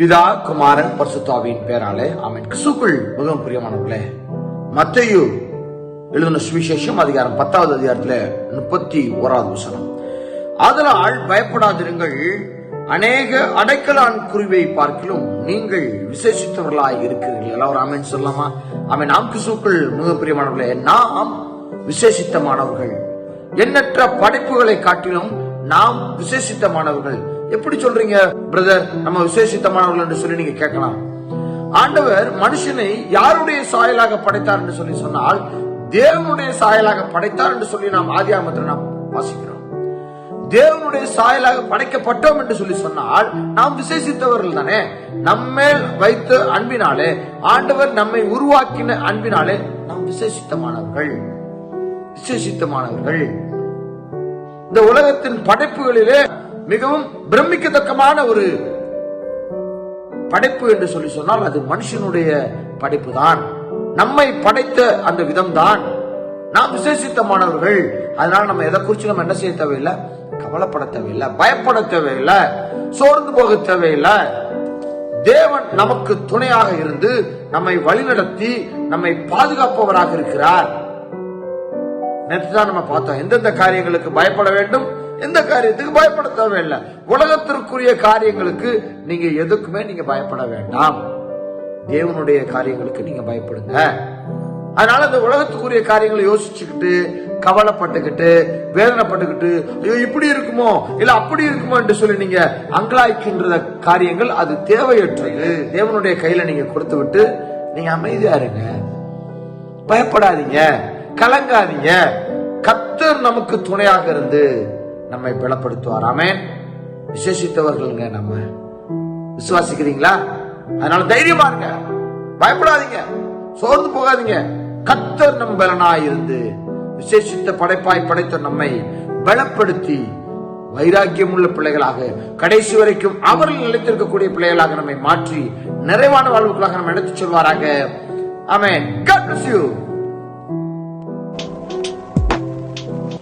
பிதா குமாரன் பரிசுத்தாவியின் பேராலே ஆமென். கிறிஸ்துவுக்குள் மிகவும் பிரியமானவர்களே, மத்தேயு எழுதின சுவிசேஷம் அதிகாரம் 10வது அதிகாரத்துல 31வது வசனம். ஆதலால் பயப்படாதிருங்கள், அநேக அடைக்கலான் குருவை பார்க்கிலும் நீங்கள் விசேஷித்தவர்களாய் இருக்கிறீர்கள். எல்லாரும் ஆமென் சொல்லலாமா? ஆமென். நாம் கிறிஸ்துவுக்குள் மிகவும் பிரியமானவர்களே, நாம் விசேஷித்தமானவர்கள். எண்ணற்ற படைப்புகளை காட்டிலும் நாம் விசேஷித்தமானவர்கள். எப்படி சொல்றீங்க பிரதர், நம்ம விசேஷித்தமானவர்கள் என்று சொல்லி நீங்க கேட்கலாம். ஆண்டவர் மனுஷனை யாருடைய சாயலாக படைத்தார் என்று சொல்லி சொன்னால், தேவனுடைய சாயலாக படைத்தார் என்று சொல்லி நாம் ஆதியாகமத்தில் நாம் வாசிக்கிறோம். தேவனுடைய சாயலாக படைக்கப்பட்டோம் என்று சொல்லி சொன்னால் நாம் விசேஷித்தவர்கள் தானே. நம்மேல் வைத்த அன்பினாலே, ஆண்டவர் நம்மை உருவாக்கின அன்பினாலே நாம் விசேஷித்தமானவர்கள். விசேஷித்தமானவர்கள். இந்த உலகத்தின் படைப்புகளிலே மிகவும் பிரமிக்கத்தக்கமான ஒரு படைப்பு என்று சொல்லி சொன்னால் அது மனுஷனுடைய படைப்பு தான். நம்மை படைத்த அந்த விதம் தான். நாம் விசேஷித்தமானவர்கள். அதனால நம்ம எதை குறிச்சு நம்ம என்ன செய்ய தேவையில்லை, கவலைப்பட தேவையில்லை, பயப்பட தேவையில்லை, சோர்ந்து போக தேவையில்லை. தேவன் நமக்கு துணையாக இருந்து நம்மை வழிநடத்தி நம்மை பாதுகாப்பவராக இருக்கிறார். நேற்று தான் நம்ம பார்த்தோம் எந்தெந்த காரியங்களுக்கு பயப்பட வேண்டும், எந்த காரியத்துக்கு பயப்பட தேவையில்லை. உலகத்திற்குரிய காரியங்களுக்கு நீங்க எதுக்குமே நீங்க பயப்பட வேண்டாம். தேவனுடைய காரியங்களுக்கு நீங்க பயப்படுங்க. அதனால இந்த உலகத்துக்குரிய காரியங்களை யோசிச்சுக்கிட்டு, கவலைப்பட்டுக்கிட்டு, வேதனைப்பட்டுக்கிட்டு, ஐயோ இப்படி இருக்குமோ இல்ல அப்படி இருக்குமோ என்று சொல்லி நீங்க அங்கலாய்க்கின்ற காரியங்கள் அது தேவையற்றது. தேவனுடைய கையில நீங்க கொடுத்து விட்டு நீங்க அமைதியா இருங்க, பயப்படாதீங்க, கலங்காதீங்க. கர்த்தர் நமக்கு துணையாக இருந்து நம்மை பலப்படுத்துவார். ஆமென். விசேஷித்தவர்களுங்க நம்ம. விசுவாசிக்கிறீங்களா? அதனால தைரியமா இருங்க, பயப்படாதீங்க, சோர்ந்து போகாதீங்க. கர்த்தர் நம் பலனாய் இருந்து விசேஷித்த படைப்பாய் படைத்த நம்மை பலப்படுத்தி வைராக்கியம் உள்ள பிள்ளைகளாக கடைசி வரைக்கும் அவர்கள் நிலைத்திருக்கக்கூடிய பிள்ளைகளாக நம்மை மாற்றி நிறைவான வாழ்வுகளாக நம்ம எடுத்துச் செல்வாராக. ஆமென். God bless you.